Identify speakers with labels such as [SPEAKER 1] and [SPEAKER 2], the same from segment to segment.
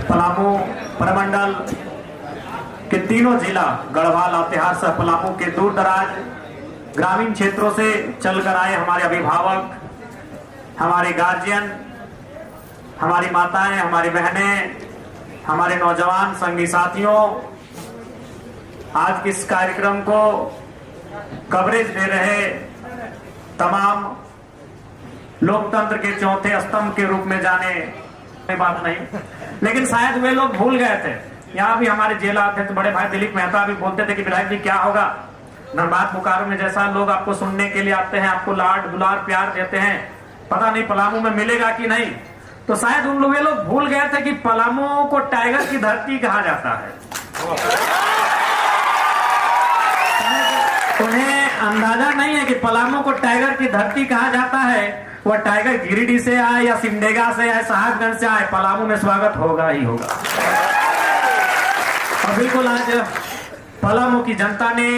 [SPEAKER 1] पलामू प्रमंडल के तीनों जिला गढ़वा, लातेहार सह पलामू के दूर दराज ग्रामीण क्षेत्रों से चलकर आए हमारे अभिभावक, हमारे गार्जियन, हमारी माताएं, हमारी बहनें, हमारे नौजवान संगी साथियों, आज के इस कार्यक्रम को कवरेज दे रहे तमाम लोकतंत्र के चौथे स्तंभ के रूप में जाने बात नहीं, लेकिन शायद वे लोग भूल गए थे। यहाँ भी हमारे जिला अध्यक्ष बड़े भाई दिलीप मेहता भी बोलते थे कि विधायक जी क्या होगा, धनबाद बोकारो में जैसा लोग आपको सुनने के लिए आते हैं, आपको लाड दुलार प्यार देते हैं, पता नहीं पलामू में मिलेगा कि नहीं। तो शायद उन लोग वे लोग भूल गए थे कि पलामू को टाइगर की धरती कहा जाता है। उन्हें अंदाजा नहीं है कि पलामू को टाइगर की धरती कहा जाता है। वह टाइगर गिरिडीह से आए या सिमडेगा से आए, साहबगंज से आए, पलामू में स्वागत होगा ही होगा। और बिल्कुल आज पलामू की जनता ने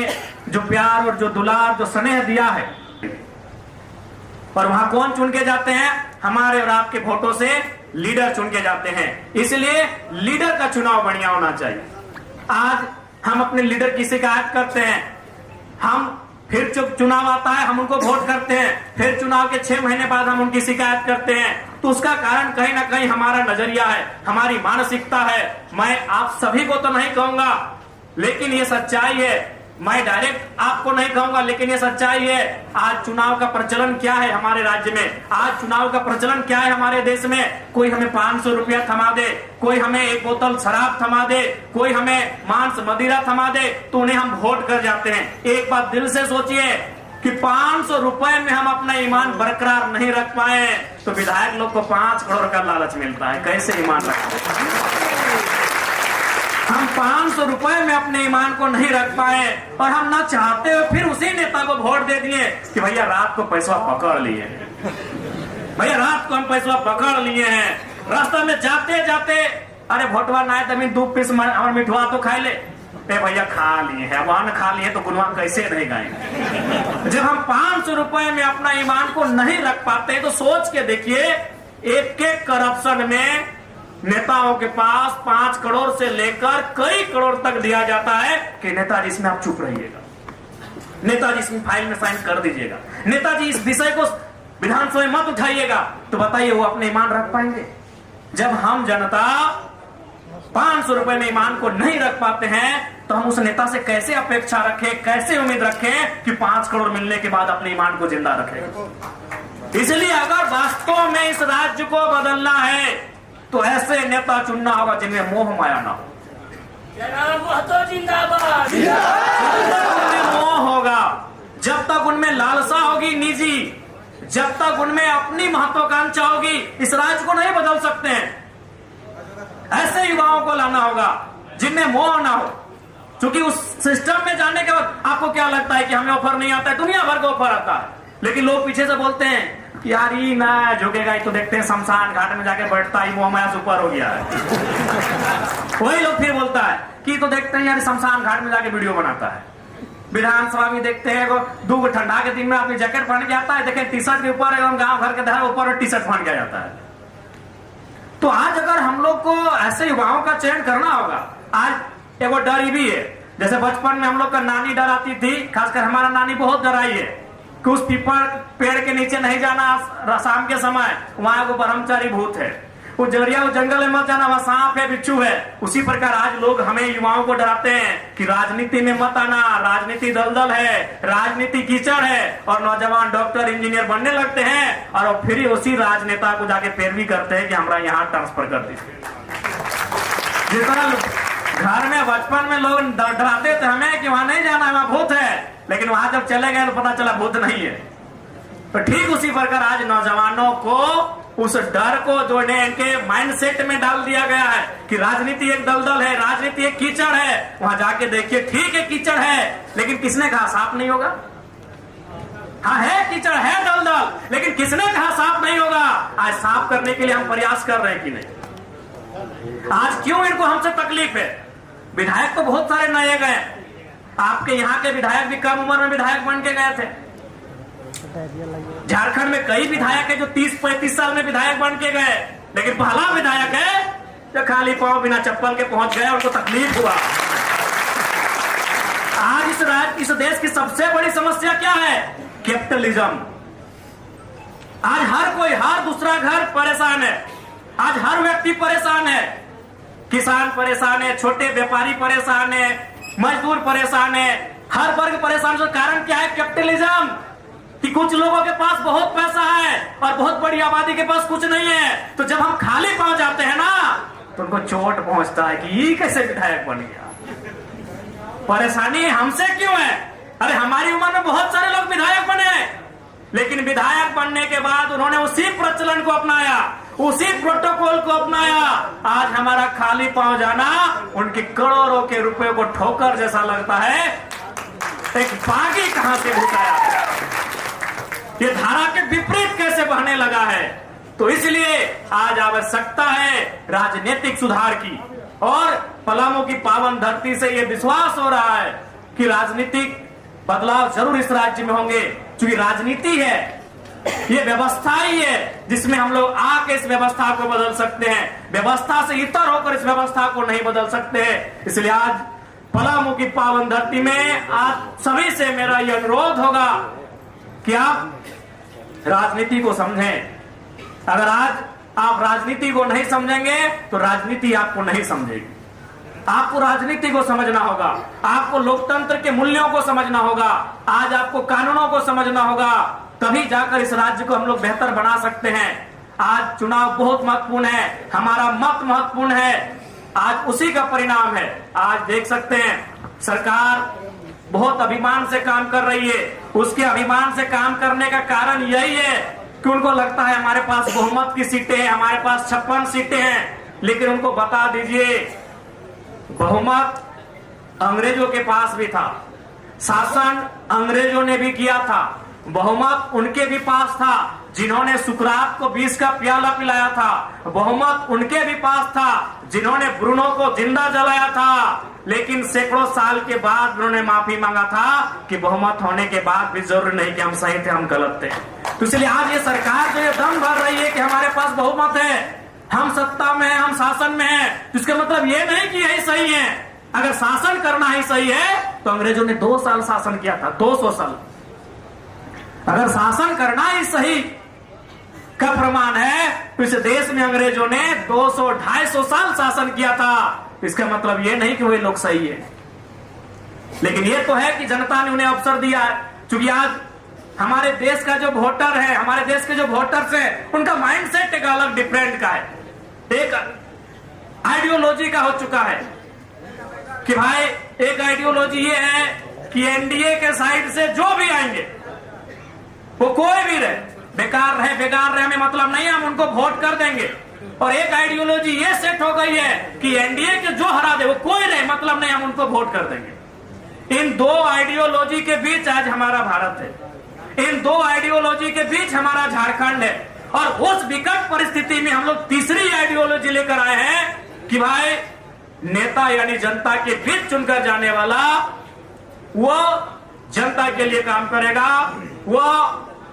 [SPEAKER 1] जो प्यार और जो दुलार, जो स्नेह दिया है, और वहां कौन चुन के जाते हैं? हमारे और आपके वोटों से लीडर चुन के जाते हैं। इसलिए लीडर का चुनाव बढ़िया होना चाहिए। आज हम अपने लीडर की शिकायत करते हैं, हम फिर चुनाव आता है, हम उनको वोट करते हैं, फिर चुनाव के 6 महीने बाद हम उनकी शिकायत करते हैं। तो उसका कारण कहीं ना कहीं हमारा नजरिया है, हमारी मानसिकता है। मैं आप सभी को तो नहीं कहूंगा, लेकिन ये सच्चाई है। मैं डायरेक्ट आपको नहीं कहूंगा, लेकिन ये सच्चाई है। आज चुनाव का प्रचलन क्या है हमारे राज्य में, आज चुनाव का प्रचलन क्या है हमारे देश में? कोई हमें 500 रुपया थमा दे, कोई हमें 1 बोतल शराब थमा दे, कोई हमें मांस मदिरा थमा दे, तो उन्हें हम वोट कर जाते हैं। एक बात दिल से सोचिए कि 500 रुपए में हम अपना ईमान बरकरार नहीं रख पाए तो विधायक लोग को 5 करोड़ का लालच मिलता है। कैसे ईमान रखते? हम 500 रुपए में अपने ईमान को नहीं रख पाए और हम ना चाहते हुए फिर उसी नेता को वोट दे दिए कि भैया रात को पैसा पकड़ लिए, भैया रात को हम पैसा पकड़ लिए हैं। रास्ता में जाते जाते अरे वोटवा ना है 2 पीस मिठवा तो खा ले, भैया खा लिए है, वहां खा लिए तो गुनवा कैसे नहीं गाएंगे। जब हम 500 रुपए में अपना ईमान को नहीं रख पाते तो सोच के देखिए, एक करप्शन में नेताओं के पास 5 करोड़ से लेकर कई करोड़ तक दिया जाता है कि नेताजी इसमें आप चुप रहिएगा, नेताजी इसमें फाइल में साइन कर दीजिएगा, नेताजी इस विषय को विधानसभा में मत उठाइएगा। तो बताइए वो अपने ईमान रख पाएंगे? जब हम जनता 500 रुपए में ईमान को नहीं रख पाते हैं तो हम उस नेता से कैसे अपेक्षा रखें, कैसे उम्मीद रखें कि 5 करोड़ मिलने के बाद अपने ईमान को जिंदा रखें। इसलिए अगर वास्तव में इस राज्य को बदलना है तो ऐसे नेता चुनना होगा जिनमें मोह माया ना हो। जिंदाबाद। मोह होगा, जब तक उनमें लालसा होगी निजी, जब तक उनमें अपनी महत्वाकांक्षा होगी, इस राज्य को नहीं बदल सकते हैं। ऐसे युवाओं को लाना होगा जिनमें मोह ना हो, क्योंकि उस सिस्टम में जाने के बाद आपको क्या लगता है कि हमें ऑफर नहीं आता है? दुनिया भर का ऑफर आता है, लेकिन लोग पीछे से बोलते हैं यार ये ना झुकेगा, तो देखते हैं शमशान घाट में जाके बैठता ही वो हमारा सुपर हो गया है। वही लोग फिर बोलता है कि तो देखते हैं यार शमशान घाट में जाके वीडियो बनाता है। विधानसभा में देखते हैं 2 ठंडा के दिन में अपनी जैकेट पहन के आता है, देखें टी-शर्ट के ऊपर एवं गांव घर के धर ऊपर टी-शर्ट पहन के जाता है। तो आज अगर हम लोग को ऐसे युवाओं का चयन करना होगा, आज एगो डर भी है, जैसे बचपन में हम लोग का नानी डर आती थी, खासकर हमारा नानी बहुत डराई है कि उस पीपल पेड़ के नीचे नहीं जाना शाम के समय, वहां को ब्रह्मचारी भूत है, वो जरिया वो जंगल में मत जाना, वहां सांप है, बिच्छू है। उसी प्रकार आज लोग हमें युवाओं को डराते हैं कि राजनीति में मत आना, राजनीति दलदल है, राजनीति कीचड़ है, और नौजवान डॉक्टर इंजीनियर बनने लगते हैं और फिर उसी राजनेता को जाके पैरवी करते हैं कि हमारा यहाँ ट्रांसफर कर दीजिए। जिस तरह घर में बचपन में लोग डराते थे हमें कि वहां नहीं जाना है, वहां भूत है, लेकिन वहां जब चले गए तो पता चला भूत नहीं है। तो ठीक उसी प्रकार आज नौजवानों को उस डर को जोड़ने के माइंडसेट में डाल दिया गया है कि राजनीति एक दलदल है, राजनीति एक कीचड़ है। वहां जाके देखिए, ठीक है कीचड़ है, लेकिन किसने कहा साफ नहीं होगा? हाँ है कीचड़ है दलदल, लेकिन किसने कहा साफ नहीं होगा? आज साफ करने के लिए हम प्रयास कर रहे हैं कि नहीं? आज क्यों इनको हमसे तकलीफ है? विधायक तो बहुत सारे नए गए, आपके यहाँ के विधायक भी कम उम्र में विधायक बन के गए थे। झारखंड में कई विधायक है जो 30-35 साल में विधायक बन के गए, लेकिन पहला विधायक है जो खाली पांव बिना चप्पल के पहुंच गए, उनको तकलीफ हुआ। आज इस देश की सबसे बड़ी समस्या क्या है? कैपिटलिज्म। आज हर दूसरा घर परेशान है, आज हर व्यक्ति परेशान है, किसान परेशान है, छोटे व्यापारी परेशान है, मजदूर परेशान है, हर वर्ग परेशान है। कारण क्या है? कैपिटलिज्म। कि कुछ लोगों के पास बहुत पैसा है और बहुत बड़ी आबादी के पास कुछ नहीं है, तो जब हम खाली पांव जाते हैं ना, तो उनको चोट पहुंचता है कि ये कैसे विधायक बन गया। परेशानी हमसे क्यों है? अरे हमारी उम्र में बहुत सारे लोग विधायक बने हैं, लेकिन विधायक बनने के बाद उन्होंने उसी प्रचलन को अपनाया, उसी प्रोटोकॉल को अपनाया। आज हमारा खाली पांव जाना उनके करोड़ों के रुपए को ठोकर जैसा लगता है। एक बागी कहां से घुसाया, ये धारा के विपरीत कैसे बहने लगा है। तो इसलिए आज आवश्यकता है राजनीतिक सुधार की, और पलामू की पावन धरती से ये विश्वास हो रहा है कि राजनीतिक बदलाव जरूर इस राज्य में होंगे। क्योंकि राजनीति है, ये व्यवस्था ही है जिसमें हम लोग आके इस व्यवस्था को बदल सकते हैं। व्यवस्था से इतर होकर इस व्यवस्था को नहीं बदल सकते हैं। इसलिए आज पलामू की पावन धरती में आज सभी से मेरा यह अनुरोध होगा कि आप राजनीति को समझें। अगर आज आप राजनीति को नहीं समझेंगे तो राजनीति आपको नहीं समझेगी। आपको राजनीति को समझना होगा, आपको लोकतंत्र के मूल्यों को समझना होगा, आज आपको कानूनों को समझना होगा, तभी जाकर इस राज्य को हम लोग बेहतर बना सकते हैं। आज चुनाव बहुत महत्वपूर्ण है, हमारा मत महत्वपूर्ण है, आज उसी का परिणाम है। आज देख सकते हैं सरकार बहुत अभिमान से काम कर रही है। उसके अभिमान से काम करने का कारण यही है कि उनको लगता है हमारे पास बहुमत की सीटें हैं, हमारे पास 56 सीटें हैं। लेकिन उनको बता दीजिए, बहुमत अंग्रेजों के पास भी था, शासन अंग्रेजों ने भी किया था, बहुमत उनके भी पास था जिन्होंने सुकरात को विष का प्याला पिलाया था, बहुमत उनके भी पास था जिन्होंने ब्रूनो को जिंदा जलाया था। लेकिन सैकड़ों साल के बाद उन्होंने माफी मांगा था कि बहुमत होने के बाद भी जरूर नहीं कि हम सही थे, हम गलत थे। तो इसलिए आज ये सरकार जो ये दम भर रही है कि हमारे पास बहुमत है, हम सत्ता में हैं, हम शासन में हैं, तो इसका मतलब ये नहीं कि यही सही है। अगर शासन करना ही सही है तो अंग्रेजों ने 2 साल शासन किया था, 200 साल। अगर शासन करना ही सही का प्रमाण है तो इस देश में अंग्रेजों ने 200-250 साल शासन किया था। इसका मतलब ये नहीं कि वे लोग सही है, लेकिन ये तो है कि जनता ने उन्हें अवसर दिया है। क्योंकि आज हमारे देश का जो वोटर है, हमारे देश के जो वोटर्स है, उनका माइंडसेट एक अलग डिफरेंट का है, एक आइडियोलॉजी का हो चुका है कि भाई एक आइडियोलॉजी ये है कि एनडीए के साइड से जो भी आएंगे वो कोई भी रहे, बेकार रहे हमें मतलब नहीं, हम उनको वोट कर देंगे। और एक आइडियोलॉजी ये सेट हो गई है कि एनडीए के जो हरा दे वो कोई रहे मतलब नहीं, हम उनको वोट कर देंगे। इन दो आइडियोलॉजी के बीच आज हमारा भारत है, इन दो आइडियोलॉजी के बीच हमारा झारखंड है। और उस विकट परिस्थिति में हम लोग तीसरी आइडियोलॉजी लेकर आए हैं कि भाई नेता यानी जनता के बीच चुनकर जाने वाला वो जनता के लिए काम करेगा, वो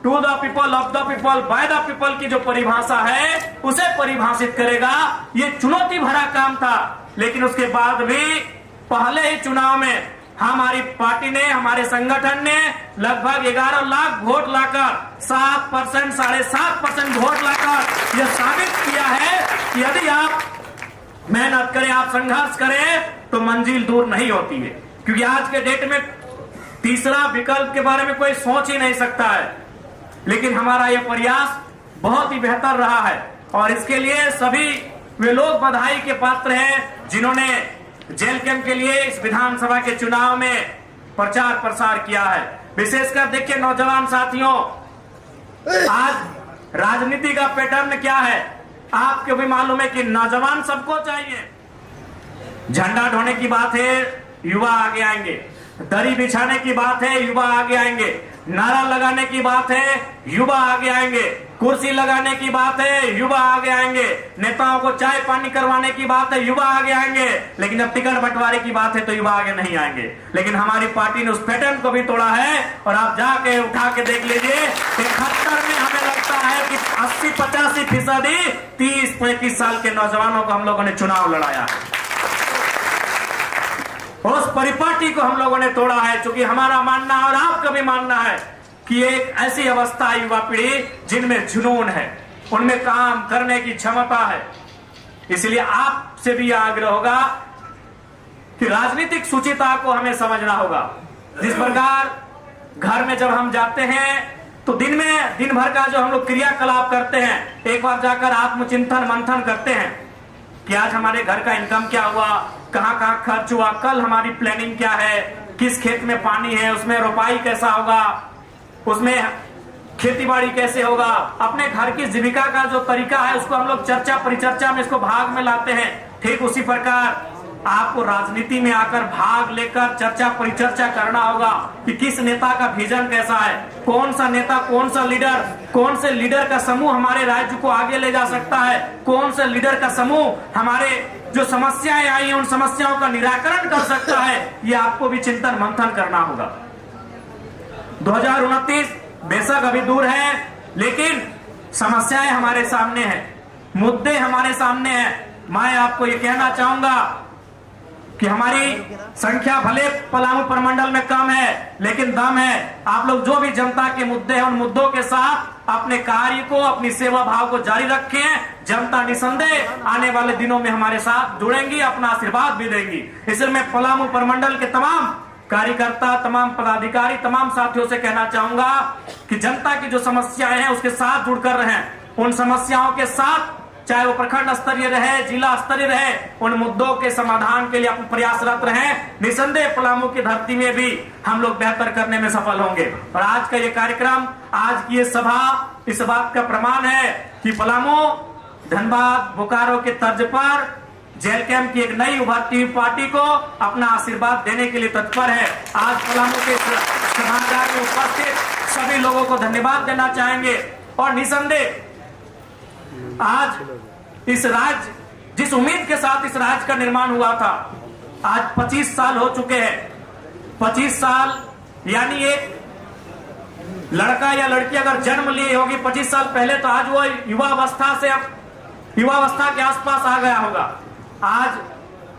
[SPEAKER 1] to the people, of the people, by the people की जो परिभाषा है उसे परिभाषित करेगा। ये चुनौती भरा काम था, लेकिन उसके बाद भी पहले ही चुनाव में हमारी पार्टी ने, हमारे संगठन ने लगभग 11 लाख वोट लाकर 7%, 7.5% वोट लाकर यह साबित किया है कि यदि आप मेहनत करें, आप संघर्ष करें तो मंजिल दूर नहीं होती है। क्योंकि आज के डेट में तीसरा विकल्प के बारे में कोई सोच ही नहीं सकता है, लेकिन हमारा यह प्रयास बहुत ही बेहतर रहा है। और इसके लिए सभी वे लोग बधाई के पात्र हैं जिन्होंने जेल कैंप के लिए इस विधानसभा के चुनाव में प्रचार प्रसार किया है। विशेषकर देखिए नौजवान साथियों, आज राजनीति का पैटर्न क्या है आपको भी मालूम है कि नौजवान सबको चाहिए। झंडा ढोने की बात है, युवा आगे आएंगे, दरी बिछाने की बात है, युवा आगे आएंगे, नारा लगाने की बात है, युवा आगे आएंगे, कुर्सी लगाने की बात है, युवा आगे आएंगे, नेताओं को चाय पानी करवाने की बात है, युवा आगे आएंगे। लेकिन जब टिकट बंटवारे की बात है तो युवा आगे नहीं आएंगे। लेकिन हमारी पार्टी ने उस पैटर्न को भी तोड़ा है और आप जाके उठा के देख लीजिए 71 में हमें लगता है कि 80-85% 30-35 साल के नौजवानों को हम लोगों ने चुनाव लड़ाया है। उस परिपाटी को हम लोगों ने तोड़ा है, क्योंकि हमारा मानना है और आपका भी मानना है कि एक ऐसी अवस्था है युवा पीढ़ी जिनमें जुनून है, उनमें काम करने की क्षमता है। इसलिए आपसे भी यह आग्रह होगा कि राजनीतिक सुचिता को हमें समझना होगा। जिस प्रकार घर में जब हम जाते हैं तो दिन भर का जो हम लोग क्रियाकलाप करते हैं, एक बार जाकर आत्मचिंतन मंथन करते हैं कि आज हमारे घर का इनकम क्या हुआ, कहां कहां खर्च हुआ, कल हमारी प्लानिंग क्या है, किस खेत में पानी है, उसमें रोपाई कैसा होगा, उसमें खेतीबाड़ी कैसे होगा, अपने घर की जीविका का जो तरीका है उसको हम लोग चर्चा परिचर्चा में इसको भाग में लाते हैं। ठीक उसी प्रकार आपको राजनीति में आकर भाग लेकर चर्चा परिचर्चा करना होगा कि किस नेता का विजन कैसा है, कौन सा नेता, कौन सा लीडर, कौन से लीडर का समूह हमारे राज्य को आगे ले जा सकता है, कौन से लीडर का समूह हमारे जो समस्याएं आई हैं उन समस्याओं का निराकरण कर सकता है। ये आपको भी चिंतन मंथन करना होगा। 2029 बेशक अभी दूर है, लेकिन समस्याएं हमारे सामने हैं, मुद्दे हमारे सामने हैं। मैं आपको ये कहना चाहूंगा कि हमारी संख्या भले पलामू प्रमंडल में कम है, लेकिन दम है। आप लोग जो भी जनता के मुद्दे हैं उन मुद्दों के साथ अपने कार्य को, अपनी सेवा भाव को जारी रखें। जनता निसंदेह आने वाले दिनों में हमारे साथ जुड़ेंगी, अपना आशीर्वाद भी देंगी। इसलिए मैं पलामू प्रमंडल के तमाम कार्यकर्ता, तमाम पदाधिकारी, तमाम साथियों से कहना चाहूंगा कि जनता की जो समस्याएं हैं उसके साथ जुड़कर रहें। उन समस्याओं के साथ, चाहे वो प्रखंड स्तरीय रहे, जिला स्तरीय रहे, उन मुद्दों के समाधान के लिए अपन प्रयासरत रहें। निसंदेह पलामू की धरती में भी हम लोग बेहतर करने में सफल होंगे। और आज का ये कार्यक्रम, आज की ये सभा इस बात का प्रमाण है कि पलामू धनबाद बोकारो के तर्ज पर जेल कैंप की एक नई उभरती हुई पार्टी को अपना आशीर्वाद देने के लिए तत्पर है। आज पलामू के सभागार में उपस्थित सभी लोगों को धन्यवाद देना चाहेंगे। और निसंदेह आज इस राज्य, जिस उम्मीद के साथ इस राज्य का निर्माण हुआ था, आज 25 साल हो चुके हैं। 25 साल यानी एक लड़का या लड़की अगर जन्म लिए होगी 25 साल पहले, तो आज वो युवावस्था से अब युवावस्था के आसपास आ गया होगा। आज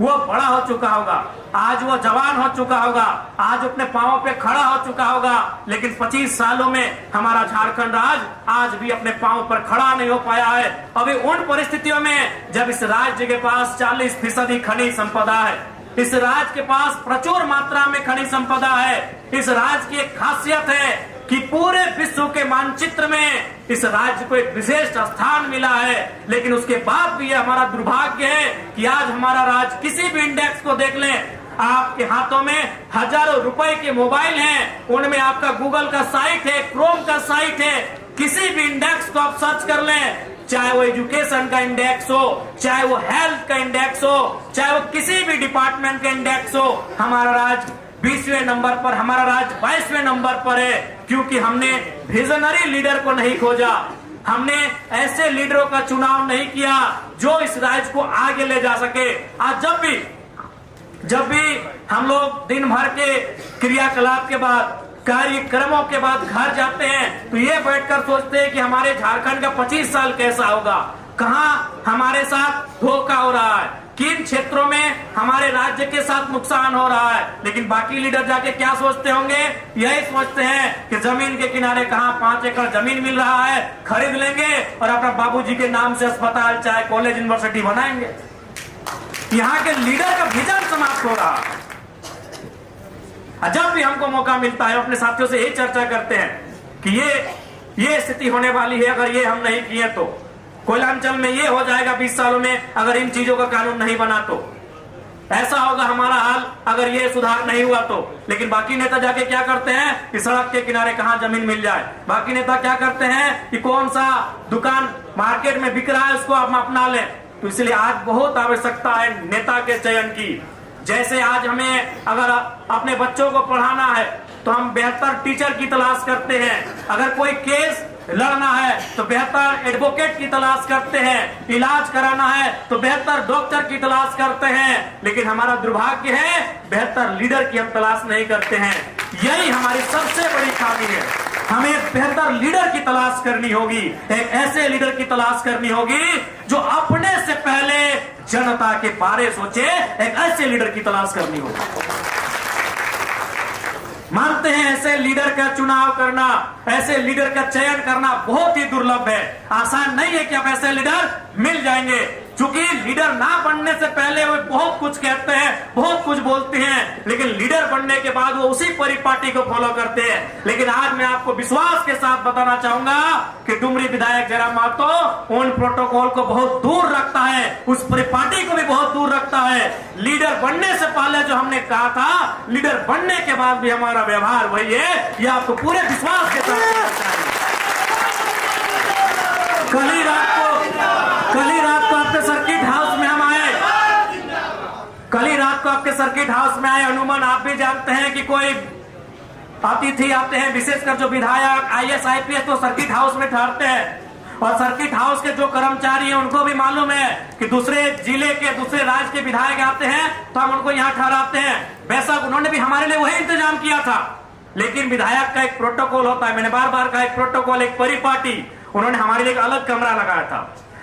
[SPEAKER 1] वो बड़ा हो चुका होगा, आज वो जवान हो चुका होगा, आज अपने पांवों पे खड़ा हो चुका होगा। लेकिन 25 सालों में हमारा झारखंड राज्य आज भी अपने पांवों पर खड़ा नहीं हो पाया है। अभी उन परिस्थितियों में जब इस राज्य के पास 40% खनिज संपदा है, इस राज्य के पास प्रचुर मात्रा में खनिज संपदा है। इस राज्य की एक खासियत है कि पूरे विश्व के मानचित्र में इस राज्य को एक विशेष स्थान मिला है। लेकिन उसके बाद भी यह हमारा दुर्भाग्य है कि आज हमारा राज्य, किसी भी इंडेक्स को देख लें, आपके हाथों में हजारों रुपए के मोबाइल हैं, उनमें आपका गूगल का साइट है, क्रोम का साइट है, किसी भी इंडेक्स को आप सर्च कर लें, चाहे वो एजुकेशन का इंडेक्स हो, चाहे वो हेल्थ का इंडेक्स हो, चाहे वो किसी भी डिपार्टमेंट का इंडेक्स हो, हमारा राज्य 20वें नंबर पर, हमारा राज्य 22वें नंबर पर है। क्योंकि हमने विजनरी लीडर को नहीं खोजा, हमने ऐसे लीडरों का चुनाव नहीं किया जो इस राज्य को आगे ले जा सके। आज जब भी हम लोग दिन भर के क्रियाकलाप के बाद, कार्यक्रमों के बाद घर जाते हैं, तो ये बैठकर सोचते हैं कि हमारे झारखंड का 25 साल कैसा होगा, कहां हमारे साथ धोखा हो रहा है, किन क्षेत्रों में हमारे राज्य के साथ नुकसान हो रहा है। लेकिन बाकी लीडर जाके क्या सोचते होंगे? यही सोचते हैं कि जमीन के किनारे कहां 5 एकड़ जमीन मिल रहा है, खरीद लेंगे और अपना बाबूजी के नाम से अस्पताल, चाहे कॉलेज, यूनिवर्सिटी बनाएंगे। यहाँ के लीडर का विजन समाप्त हो रहा है। जब भी हमको मौका मिलता है अपने साथियों से यही चर्चा करते हैं कि ये स्थिति होने वाली है, अगर ये हम नहीं किए तो कोयलांचल में ये हो जाएगा 20 सालों में, अगर इन चीजों का कानून नहीं बना तो ऐसा होगा हमारा हाल, अगर ये सुधार नहीं हुआ तो। लेकिन बाकी नेता जाके क्या करते हैं कि सड़क के किनारे कहां जमीन मिल जाए, बाकी नेता क्या करते हैं कि कौन सा दुकान मार्केट में बिक रहा है उसको हम अपना लें। तो इसलिए आज बहुत आवश्यकता है नेता के चयन की। जैसे आज हमें अगर अपने बच्चों को पढ़ाना है तो हम बेहतर टीचर की तलाश करते हैं, अगर कोई केस लड़ना है तो बेहतर एडवोकेट की तलाश करते हैं, इलाज कराना है तो बेहतर डॉक्टर की तलाश करते हैं। लेकिन हमारा दुर्भाग्य है बेहतर लीडर की हम तलाश नहीं करते हैं। यही हमारी सबसे बड़ी खामी है। हमें एक बेहतर लीडर की तलाश करनी होगी, एक ऐसे लीडर की तलाश करनी होगी जो अपने से पहले जनता के बारे सोचे। एक ऐसे लीडर की तलाश करनी होगी। मानते हैं ऐसे लीडर का चुनाव करना, ऐसे लीडर का चयन करना बहुत ही दुर्लभ है। आसान नहीं है कि अब ऐसे लीडर मिल जाएंगे, क्योंकि लीडर ना बनने से पहले वो बहुत कुछ कहते हैं, बहुत कुछ बोलते हैं, लेकिन लीडर बनने के बाद वो उसी परिपाटी को फॉलो करते हैं। लेकिन आज मैं आपको विश्वास के साथ बताना चाहूंगा कि डुमरी विधायक जयराम महतो उन प्रोटोकॉल को बहुत दूर रखता है, उस परिपाटी को भी बहुत दूर रखता है। लीडर बनने से पहले जो हमने कहा था, लीडर बनने के बाद भी हमारा व्यवहार वही है। यह आपको पूरे विश्वास के साथ कहना चाहिए। कल ही रात को आपके सर्किट हाउस में हम आए, कल ही रात को आपके सर्किट हाउस में आए। अमूमन आप भी जानते हैं कि कोई अतिथि आते हैं, विशेषकर जो विधायक IAS IPS तो सर्किट हाउस में ठहरते हैं। और सर्किट हाउस के जो कर्मचारी हैं उनको भी मालूम है कि दूसरे जिले के, दूसरे राज्य के विधायक आते हैं तो हम उनको यहाँ ठहराते हैं। बेशक उन्होंने भी हमारे लिए वही इंतजाम किया था, लेकिन विधायक का एक प्रोटोकॉल होता है। मैंने बार बार कहा, एक प्रोटोकॉल, एक परिपाटी। उन्होंने हमारे लिए एक अलग कमरा लगाया था,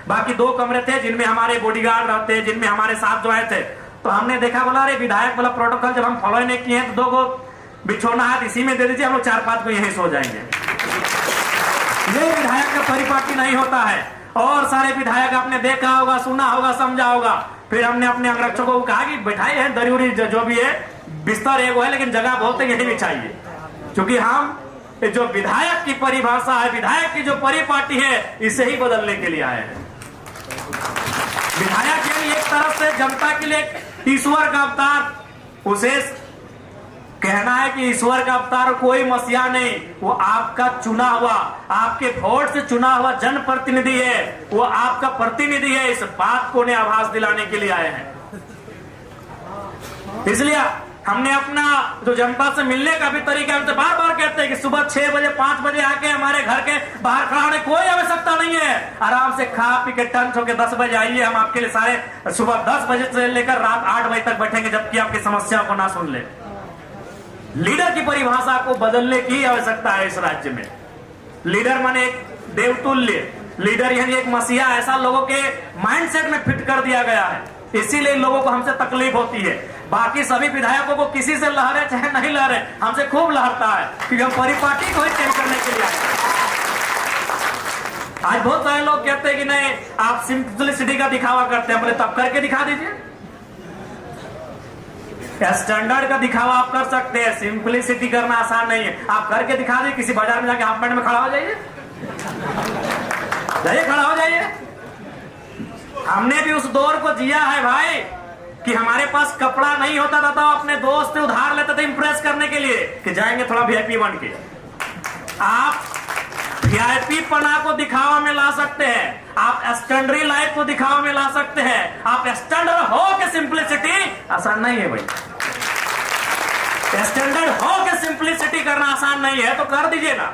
[SPEAKER 1] बाकी 2 कमरे थे जिनमें हमारे बॉडीगार्ड रहते हैं, जिनमें हमारे साथ जो आए थे। तो हमने देखा, बोला अरे विधायक वाला प्रोटोकॉल जब हम फॉलो नहीं किए हैं तो 2 को बिछोना है इसी में दे दीजिए, हम लोग 4-5 को यहीं सो जाएंगे। ये विधायक का परिपाटी नहीं होता है। और सारे विधायक आपने देखा होगा, सुना होगा, समझा होगा। फिर हमने अपने अंगरक्षकों को कहा कि बैठाए हैं दरूरी जो भी है, बिस्तर एगो है लेकिन जगह बहुत है, यही भी चाहिए। क्योंकि हम जो विधायक की परिभाषा है, विधायक की जो परिपाटी है, इसे ही बदलने के लिए आए हैं। विधायक यानी एक तरफ से जनता के लिए ईश्वर का अवतार। उसे कहना है कि ईश्वर का अवतार कोई मसीहा नहीं, वो आपका चुना हुआ, आपके वोट से चुना हुआ जनप्रतिनिधि है, वो आपका प्रतिनिधि है। इस बात को उन्हें आभास दिलाने के लिए आए हैं। इसलिए हमने अपना जो जनता से मिलने का भी तरीका, हमसे बार बार कहते हैं कि सुबह 6 बजे 5 बजे आके हमारे घर के बाहर खड़ा होने कोई आवश्यकता नहीं है। आराम से खा पी के टंच होकर 10 बजे आइए, हम आपके लिए सारे सुबह 10 बजे से लेकर रात 8 बजे तक बैठेंगे, जबकि आपकी समस्याओं को ना सुन ले। लीडर की परिभाषा को बदलने की आवश्यकता है इस राज्य में। लीडर माने एक देवतुल्य, लीडर यानी एक मसीहा, ऐसा लोगों के माइंडसेट में फिट कर दिया गया है। इसीलिए लोगों को हमसे तकलीफ होती है। बाकी सभी विधायकों को किसी से लहरे चाहे नहीं लहरे, हमसे खूब लहरता है, क्योंकि हम परिपाटी को ही चेंज करने के लिए आए। आज बहुत सारे लोग कहते हैं कि नहीं आप सिंपलिसिटी का दिखावा करते हैं, बोले तब करके दिखा दीजिए। स्टैंडर्ड का दिखावा आप कर सकते हैं, सिंपलिसिटी करना आसान नहीं है। आप करके दिखा दीजिए, किसी बाजार में जाके हाफ पैंट में खड़ा हो जाइए, खड़ा हो जाइए। हमने भी उस दौर को जिया है भाई, कि हमारे पास कपड़ा नहीं होता था तो अपने दोस्त से उधार लेते थे इंप्रेस करने के लिए कि जाएंगे थोड़ा VIP बन के। आप VIP पना को दिखावा में ला सकते हैं, आप स्टैंडर्ड लाइफ को दिखावा में ला सकते हैं। आप स्टैंडर्ड हो के सिंपलिसिटी आसान नहीं है भाई। स्टैंडर्ड हो के सिंपलिसिटी करना आसान नहीं है, तो कर दीजिए ना।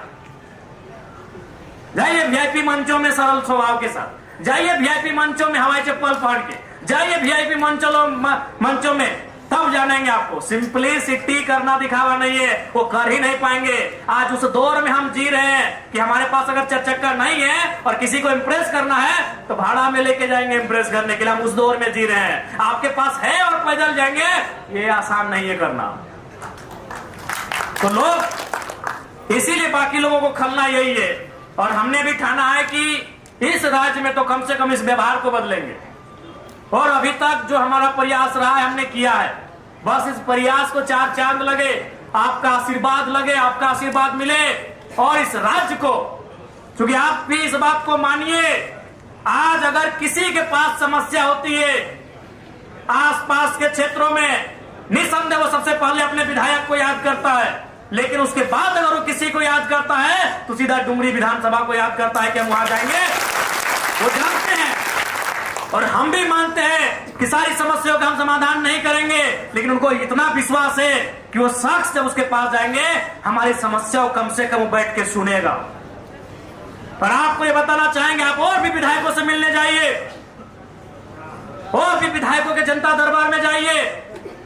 [SPEAKER 1] जाइए VIP मंचों में सरल स्वभाव के साथ, जाइए VIP मंचों में हवाई चप्पल पहन के, जाइए VIP मंचों में, तब जानेंगे आपको सिंपलिसिटी करना दिखावा नहीं है, वो कर ही नहीं पाएंगे। आज उस दौर में हम जी रहे हैं कि हमारे पास अगर 4 चक्का नहीं है और किसी को इंप्रेस करना है तो भाड़ा में लेके जाएंगे इंप्रेस करने के लिए। हम उस दौर में जी रहे हैं। आपके पास है और पैदल जाएंगे, ये आसान नहीं है करना। तो लोग इसीलिए बाकी लोगों को खलना यही है। और हमने भी ठाना है कि इस राज्य में तो कम से कम इस व्यवहार को बदलेंगे। और अभी तक जो हमारा प्रयास रहा है हमने किया है, बस इस प्रयास को 4 चांद लगे, आपका आशीर्वाद लगे, आपका आशीर्वाद मिले। और इस राज्य को, क्योंकि आप भी इस बात को मानिए, आज अगर किसी के पास समस्या होती है आसपास के क्षेत्रों में, निसंदेह वो सबसे पहले अपने विधायक को याद करता है। लेकिन उसके बाद अगर वो किसी को याद करता है तो सीधा डुमरी विधानसभा को याद करता है कि हम वहां जाएंगे। वो जानते हैं और हम भी मानते हैं कि सारी समस्याओं का हम समाधान नहीं करेंगे, लेकिन उनको इतना विश्वास है कि वो शख्स जब उसके पास जाएंगे हमारी समस्याओं कम से कम बैठ के सुनेगा। और आपको ये बताना चाहेंगे, आप और भी विधायकों से मिलने जाइए, और भी विधायकों के जनता दरबार में जाइए।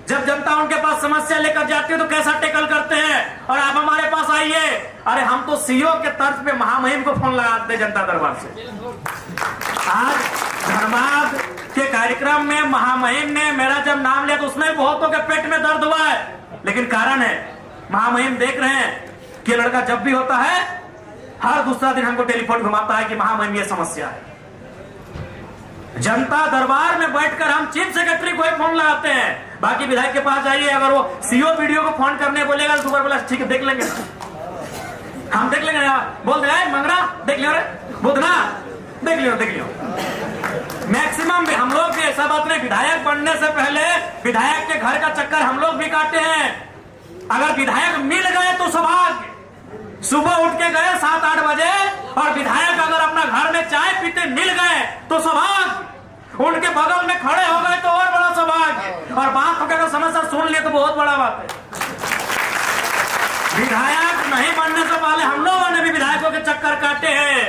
[SPEAKER 1] जब जनता उनके पास समस्या लेकर जाती है तो कैसा टेकल करते हैं। और आप हमारे पास आइए, अरे हम तो सीओ के तर्ज पे महामहिम को फोन लगाते जनता दरबार से। आज धनबाद के कार्यक्रम में महामहिम ने मेरा जब नाम लिया तो उसमें बहुतों के पेट में दर्द हुआ है, लेकिन कारण है महामहिम देख रहे हैं कि लड़का जब भी होता है हर दूसरा दिन हमको टेलीफोन घुमाता है कि महामहिम ये समस्या है। जनता दरबार में बैठकर हम चीफ सेक्रेटरी को ही फोन लगाते हैं, बाकी विधायक के पास जाइए, अगर वो सीओ वीडियो को फोन करने बोलेगा तो सुबह बोला ठीक है देख लेंगे, हम देख लेंगे, बोल दे मंगरा देख लियो, बुधना देख लियो। मैक्सिमम भी हम लोग भी ऐसा बात नहीं, विधायक बनने से पहले विधायक के घर का चक्कर हम लोग भी काटे हैं। अगर विधायक मिल गए तो सौभाग्य, सुबह उठ के गए 7-8 बजे और विधायक अगर अपना घर में चाय पीते मिल गए तो सौभाग्य, उनके बगल में खड़े हो गए तो और बड़ा सौभाग्य, और बात होकर अगर समस्या सुन लिए तो बहुत बड़ा बात है। विधायक नहीं बनने से पहले हम लोगों ने भी विधायकों के चक्कर काटे हैं।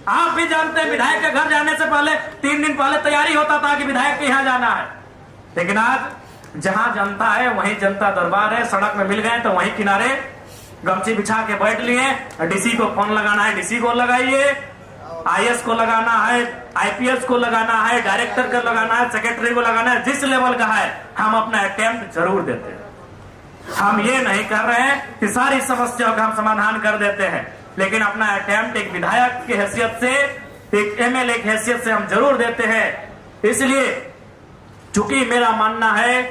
[SPEAKER 1] आप भी जानते हैं विधायक के घर जाने से पहले 3 दिन पहले तैयारी होता था कि विधायक के यहाँ जाना है, लेकिन आज जहां जनता है वहीं जनता दरबार है। सड़क में मिल गए तो वहीं किनारे गमछी बिछा के बैठ लिए, डीसी को फोन लगाना है डीसी को लगाइए, आईएएस को लगाना है, आईपीएस को लगाना है, डायरेक्टर को लगाना है, सेक्रेटरी को लगाना है, जिस लेवल का है हम अपना अटेम्प्ट जरूर देते हैं। हम ये नहीं कर रहे हैं कि सारी समस्याओं का हम समाधान कर देते हैं, लेकिन अपना अटेम्प्ट एक विधायक की हैसियत से, एक एमएलए की हैसियत से हम जरूर देते हैं। इसलिए चूंकि मेरा मानना है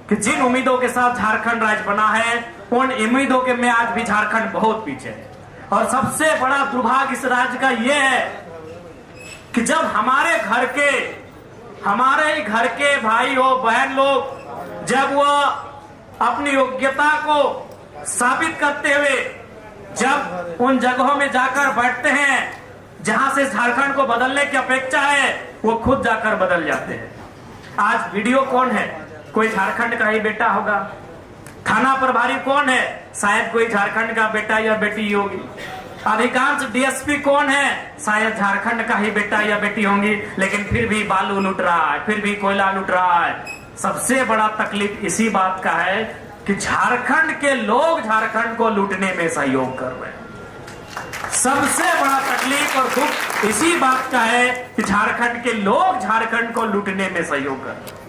[SPEAKER 1] कि जिन उम्मीदों के साथ झारखंड राज्य बना है उन उम्मीदों के में आज भी झारखंड बहुत पीछे है। और सबसे बड़ा दुर्भाग्य इस राज्य का यह है कि जब हमारे ही घर के भाई हो बहन लोग जब वह अपनी योग्यता को साबित करते हुए जब उन जगहों में जाकर बैठते हैं जहां से झारखंड को बदलने की अपेक्षा है, वो खुद जाकर बदल जाते हैं। आज वीडियो कौन है? कोई झारखंड का ही बेटा होगा। थाना प्रभारी कौन है? शायद कोई झारखंड का बेटा या बेटी होगी। अधिकांश डीएसपी कौन है? शायद झारखंड का ही बेटा या बेटी होंगी, लेकिन फिर भी बालू लूट रहा है, फिर भी कोयला लूट रहा है। सबसे बड़ा तकलीफ इसी बात का है कि झारखंड के लोग झारखंड को लूटने में सहयोग कर रहे हैं। सबसे बड़ा तकलीफ और दुख इसी बात का है कि झारखंड के लोग झारखंड को लूटने में सहयोग कर रहे हैं।